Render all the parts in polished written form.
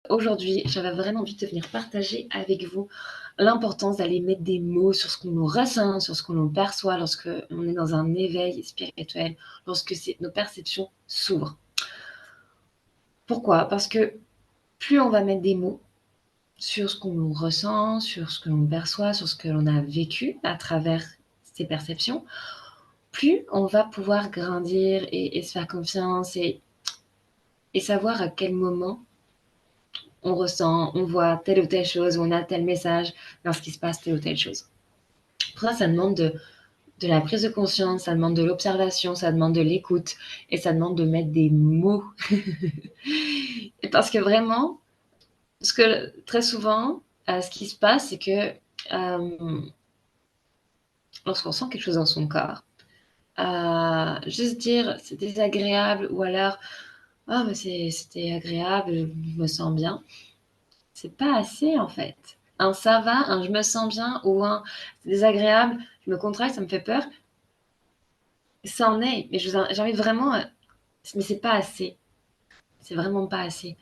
Aujourd'hui, j'avais vraiment envie de venir partager avec vous l'importance d'aller mettre des mots sur ce qu'on nous ressent, sur ce qu'on nous perçoit lorsque on est dans un éveil spirituel, lorsque nos perceptions s'ouvrent. Pourquoi? Parce que plus on va mettre des mots sur ce qu'on nous ressent, sur ce que l'on perçoit, sur ce que l'on a vécu à travers ces perceptions, plus on va pouvoir grandir et se faire confiance et savoir à quel moment on ressent, on voit telle ou telle chose, ou on a tel message lorsqu'il se passe telle ou telle chose. Pour ça, ça demande de la prise de conscience, ça demande de l'observation, ça demande de l'écoute et ça demande de mettre des mots. Parce que vraiment, très souvent, ce qui se passe, c'est que lorsqu'on sent quelque chose dans son corps, juste dire c'est désagréable ou alors ah, mais c'était agréable, je me sens bien. C'est pas assez en fait. Un ça va, un je me sens bien ou un c'est désagréable, je me contracte, ça me fait peur, ça en est, mais j'invite vraiment, mais c'est pas assez. C'est vraiment pas assez.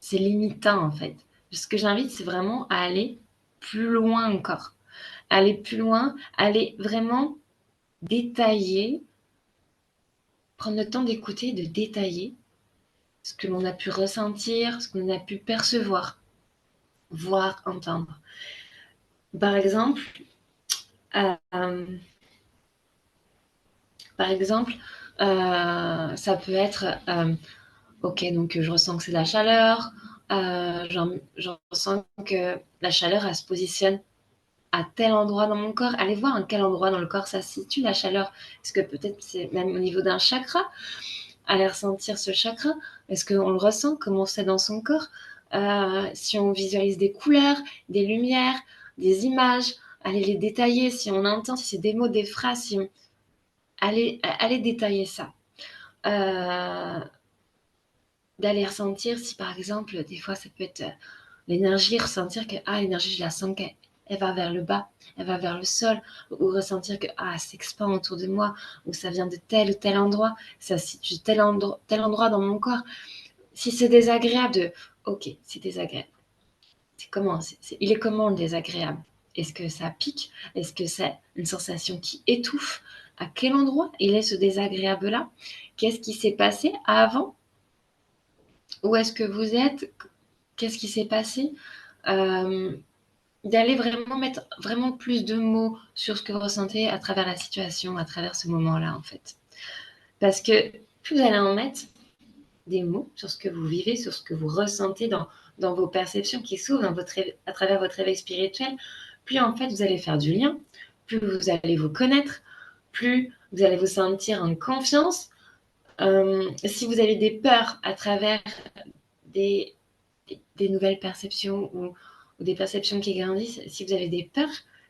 C'est limitant en fait. Ce que j'invite, c'est vraiment à aller plus loin encore. Aller plus loin, aller vraiment détailler, prendre le temps d'écouter, de détailler ce que l'on a pu ressentir, ce qu'on a pu percevoir, voir, entendre. Par exemple, euh, Par exemple, ça peut être, OK, donc je ressens que c'est de la chaleur, je ressens que la chaleur, elle se positionne à tel endroit dans mon corps. Allez voir à quel endroit dans le corps ça se situe, la chaleur. Est-ce que peut-être c'est même au niveau d'un chakra? Allez ressentir ce chakra. Est-ce qu'on le ressent? Comment c'est dans son corps? Si on visualise des couleurs, des lumières, des images, allez les détailler. Si on entend, si c'est des mots, des phrases, allez détailler ça. D'aller ressentir si par exemple, des fois ça peut être l'énergie, ressentir que l'énergie, je la sens qu'elle va vers le bas, elle va vers le sol, ou ressentir que elle s'expand autour de moi, ou ça vient de tel ou tel endroit, ça se situe tel endroit dans mon corps. Si c'est désagréable, ok, c'est désagréable. C'est comment, il est comment le désagréable? Est-ce que ça pique? Est-ce que c'est une sensation qui étouffe? À quel endroit il est ce désagréable-là? Qu'est-ce qui s'est passé avant? Où est-ce que vous êtes? Qu'est-ce qui s'est passé? D'aller vraiment mettre vraiment plus de mots sur ce que vous ressentez à travers la situation, à travers ce moment-là, en fait. Parce que plus vous allez en mettre des mots sur ce que vous vivez, sur ce que vous ressentez dans vos perceptions qui s'ouvrent à travers votre éveil spirituel, plus en fait vous allez faire du lien, plus vous allez vous connaître, plus vous allez vous sentir en confiance. Si vous avez des peurs à travers des, des nouvelles perceptions ou des perceptions qui grandissent, si vous avez des peurs,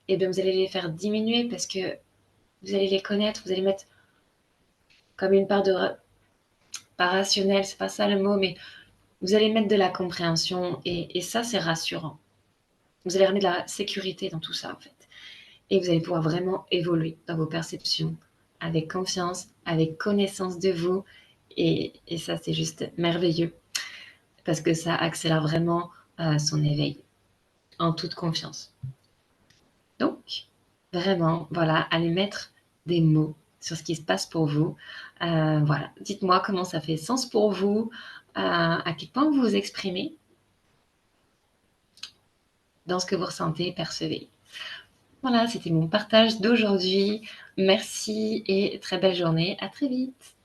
eh bien vous allez les faire diminuer parce que vous allez les connaître, vous allez mettre comme une part de pas rationnel, c'est pas ça le mot, mais vous allez mettre de la compréhension et ça c'est rassurant. Vous allez remettre de la sécurité dans tout ça en fait. Et vous allez pouvoir vraiment évoluer dans vos perceptions avec confiance, avec connaissance de vous et ça c'est juste merveilleux parce que ça accélère vraiment son éveil en toute confiance. Donc, vraiment, voilà, allez mettre des mots sur ce qui se passe pour vous. Voilà, dites-moi comment ça fait sens pour vous, à quel point vous vous exprimez dans ce que vous ressentez, percevez. Voilà, c'était mon partage d'aujourd'hui. Merci et très belle journée. À très vite.